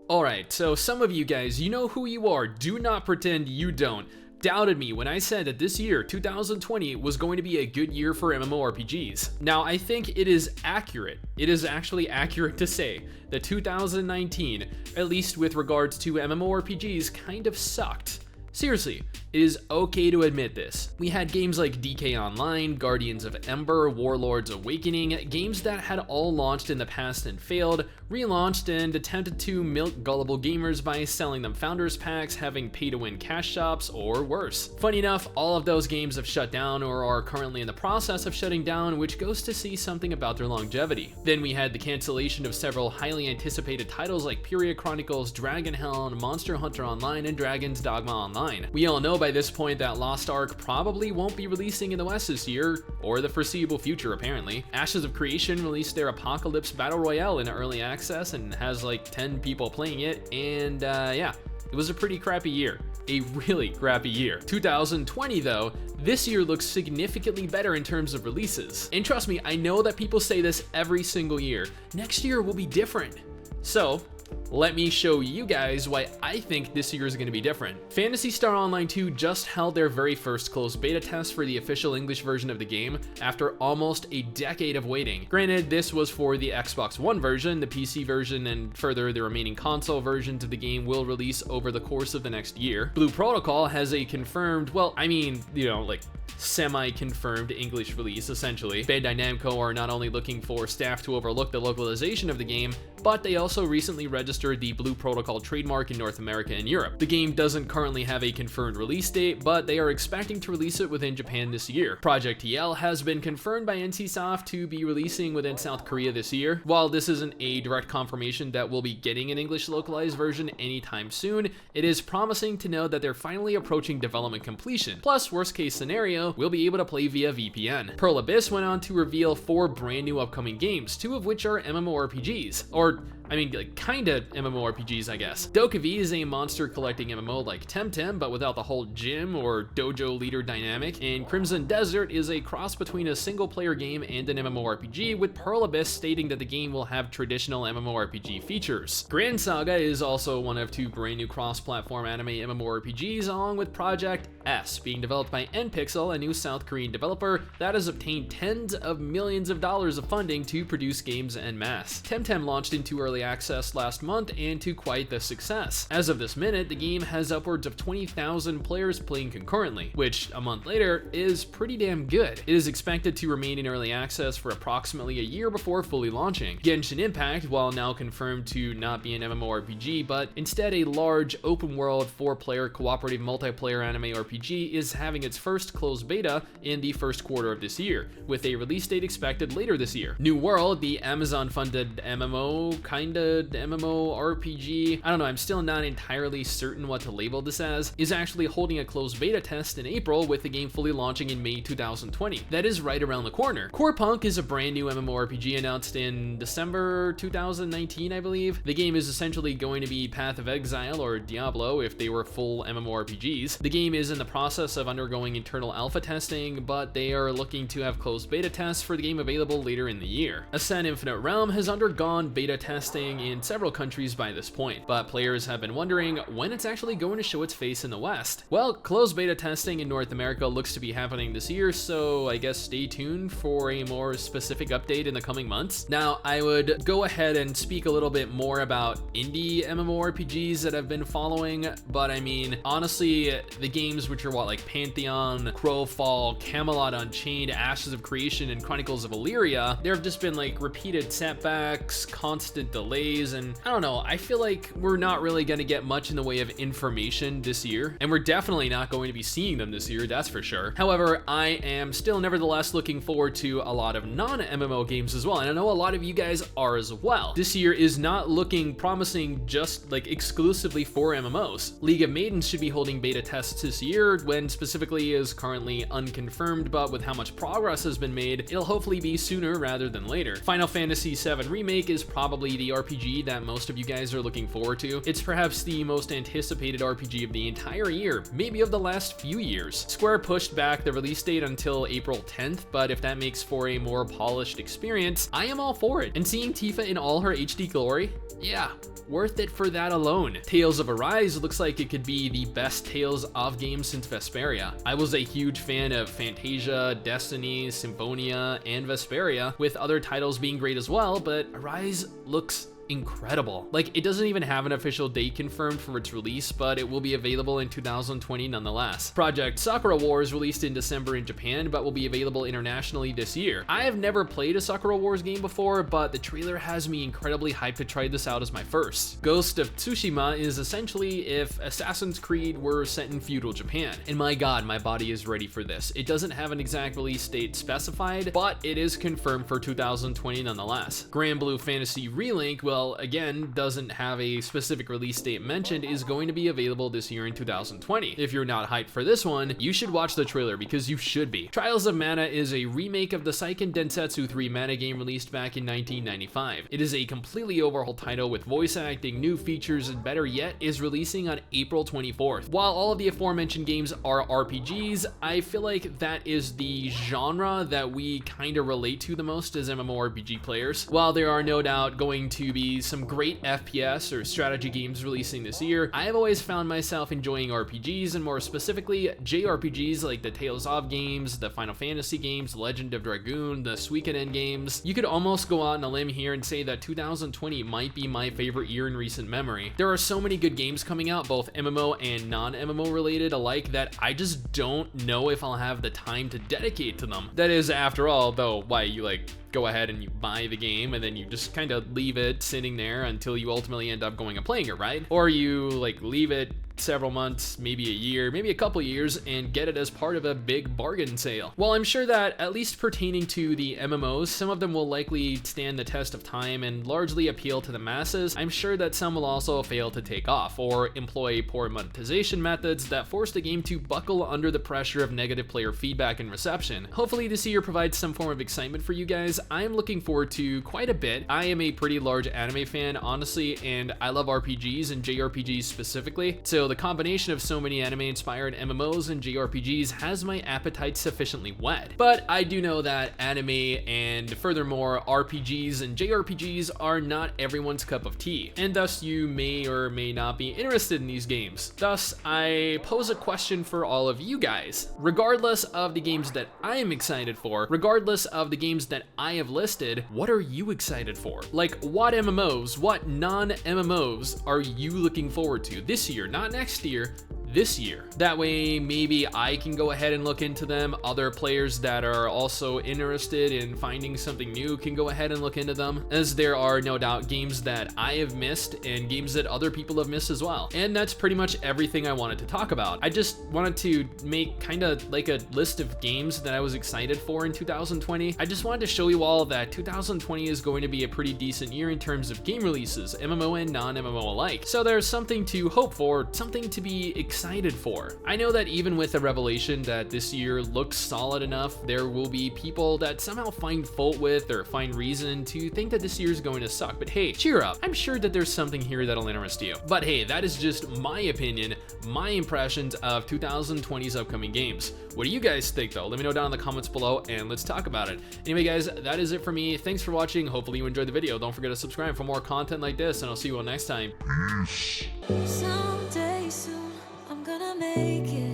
Alright, so some of you guys, you know who you are. Do not pretend you don't. Doubted me when I said that this year, 2020, was going to be a good year for MMORPGs. Now, I think it is accurate. It is actually accurate to say that 2019, at least with regards to MMORPGs, kind of sucked. Seriously, it is okay to admit this. We had games like DK Online, Guardians of Ember, Warlords Awakening, games that had all launched in the past and failed, relaunched and attempted to milk gullible gamers by selling them founders packs, having pay-to-win cash shops, or worse. Funny enough, all of those games have shut down or are currently in the process of shutting down, which goes to see something about their longevity. Then we had the cancellation of several highly anticipated titles like Period Chronicles, Dragonhound, Monster Hunter Online, and Dragon's Dogma Online. We all know by this point that Lost Ark probably won't be releasing in the West this year, or the foreseeable future apparently. Ashes of Creation released their Apocalypse Battle Royale in early access and has like 10 people playing it, and yeah, it was a pretty crappy year. A really crappy year. 2020 though, this year looks significantly better in terms of releases. And trust me, I know that people say this every single year. Next year will be different. So, let me show you guys why I think this year is going to be different. Phantasy Star Online 2 just held their very first closed beta test for the official English version of the game after almost a decade of waiting. Granted, this was for the Xbox One version. The PC version and further the remaining console versions of the game will release over the course of the next year. Blue Protocol has a confirmed, well, I mean, you know, like semi-confirmed English release essentially. Bandai Namco are not only looking for staff to overlook the localization of the game, but they also recently registered the Blue Protocol trademark in North America and Europe. The game doesn't currently have a confirmed release date, but they are expecting to release it within Japan this year. Project TL has been confirmed by NCSoft to be releasing within South Korea this year. While this isn't a direct confirmation that we'll be getting an English localized version anytime soon, it is promising to know that they're finally approaching development completion. Plus, worst case scenario, we'll be able to play via VPN. Pearl Abyss went on to reveal 4 brand new upcoming games, 2 of which are MMORPGs, or I mean, like, kinda MMORPGs, I guess. Dokkaebi is a monster collecting MMO like Temtem, but without the whole gym or dojo leader dynamic, and Crimson Desert is a cross between a single-player game and an MMORPG, with Pearl Abyss stating that the game will have traditional MMORPG features. Grand Saga is also one of 2 brand new cross-platform anime MMORPGs, along with Project S, being developed by NPixel, a new South Korean developer that has obtained tens of millions of dollars of funding to produce games en masse. Temtem launched into early access last month and to quite the success. As of this minute, the game has upwards of 20,000 players playing concurrently, which a month later is pretty damn good. It is expected to remain in early access for approximately a year before fully launching. Genshin Impact, while now confirmed to not be an MMORPG, but instead a large open world 4-player cooperative multiplayer anime RPG, is having its first closed beta in the first quarter of this year, with a release date expected later this year. New World, the Amazon funded MMO, kinda MMORPG, I don't know, I'm still not entirely certain what to label this as, is actually holding a closed beta test in April, with the game fully launching in May 2020. That is right around the corner. Core Punk is a brand new MMORPG announced in December 2019, I believe. The game is essentially going to be Path of Exile or Diablo if they were full MMORPGs. The game is in the process of undergoing internal alpha testing, but they are looking to have closed beta tests for the game available later in the year. Ascent Infinite Realm has undergone beta testing in several countries by this point, but players have been wondering when it's actually going to show its face in the West. Well, closed beta testing in North America looks to be happening this year, so I guess stay tuned for a more specific update in the coming months. Now, I would go ahead and speak a little bit more about indie MMORPGs that I've been following, but I mean, honestly, the games which are what, like Pantheon, Crowfall, Camelot Unchained, Ashes of Creation, and Chronicles of Illyria, there have just been like repeated setbacks, constant delays, and I don't know, I feel like we're not really going to get much in the way of information this year, and we're definitely not going to be seeing them this year, that's for sure. However, I am still nevertheless looking forward to a lot of non-MMO games as well, and I know a lot of you guys are as well. This year is not looking promising just like exclusively for MMOs. League of Maidens should be holding beta tests this year, when specifically is currently unconfirmed, but with how much progress has been made, it'll hopefully be sooner rather than later. Final Fantasy VII Remake is probably the RPG that most of you guys are looking forward to. It's perhaps the most anticipated RPG of the entire year, maybe of the last few years. Square pushed back the release date until April 10th, but if that makes for a more polished experience, I am all for it. And seeing Tifa in all her HD glory, yeah, worth it for that alone. Tales of Arise looks like it could be the best Tales of game since Vesperia. I was a huge fan of Fantasia, Destiny, Symphonia, and Vesperia, with other titles being great as well, but Arise looks incredible. Like, it doesn't even have an official date confirmed for its release, but it will be available in 2020 nonetheless. Project Sakura Wars released in December in Japan, but will be available internationally this year. I have never played a Sakura Wars game before, but the trailer has me incredibly hyped to try this out as my first. Ghost of Tsushima is essentially if Assassin's Creed were set in feudal Japan, and my god, my body is ready for this. It doesn't have an exact release date specified, but it is confirmed for 2020 nonetheless. Grand Blue Fantasy Relink, well, again, doesn't have a specific release date mentioned, is going to be available this year in 2020. If you're not hyped for this one, you should watch the trailer because you should be. Trials of Mana is a remake of the Seiken Densetsu 3 Mana game released back in 1995. It is a completely overhauled title with voice acting, new features, and better yet, is releasing on April 24th. While all of the aforementioned games are RPGs, I feel like that is the genre that we kind of relate to the most as MMORPG players. While there are no doubt going to be some great FPS or strategy games releasing this year, I have always found myself enjoying RPGs, and more specifically JRPGs like the Tales of games, the Final Fantasy games, Legend of Dragoon, the Suikoden games. You could almost go out on a limb here and say that 2020 might be my favorite year in recent memory. There are so many good games coming out, both MMO and non-MMO related alike, that I just don't know if I'll have the time to dedicate to them. That is, after all, though, why you go ahead and you buy the game and then you just kind of leave it sitting there until you ultimately end up going and playing it, right? Or you leave it several months, maybe a year, maybe a couple years, and get it as part of a big bargain sale. While I'm sure that, at least pertaining to the MMOs, some of them will likely stand the test of time and largely appeal to the masses, I'm sure that some will also fail to take off, or employ poor monetization methods that force the game to buckle under the pressure of negative player feedback and reception. Hopefully this year provides some form of excitement for you guys. I'm looking forward to quite a bit. I am a pretty large anime fan, honestly, and I love RPGs and JRPGs specifically, so the combination of so many anime-inspired MMOs and JRPGs has my appetite sufficiently whet. But I do know that anime and furthermore RPGs and JRPGs are not everyone's cup of tea, and thus you may or may not be interested in these games. Thus, I pose a question for all of you guys. Regardless of the games that I am excited for, regardless of the games that I have listed, what are you excited for? Like, what MMOs, what non-MMOs are you looking forward to this year? Not next year, this year. That way, maybe I can go ahead and look into them. Other players that are also interested in finding something new can go ahead and look into them, as there are no doubt games that I have missed and games that other people have missed as well. And that's pretty much everything I wanted to talk about. I just wanted to make kind of like a list of games that I was excited for in 2020. I just wanted to show you all that 2020 is going to be a pretty decent year in terms of game releases, MMO and non-MMO alike. So there's something to hope for, something to be excited for. I know that even with the revelation that this year looks solid enough, there will be people that somehow find fault with or find reason to think that this year is going to suck. But hey, cheer up. I'm sure that there's something here that'll interest you. But hey, that is just my opinion, my impressions of 2020's upcoming games. What do you guys think though? Let me know down in the comments below and let's talk about it. Anyway guys, that is it for me. Thanks for watching. Hopefully you enjoyed the video. Don't forget to subscribe for more content like this, and I'll see you all next time. Someday soon I'm gonna make it.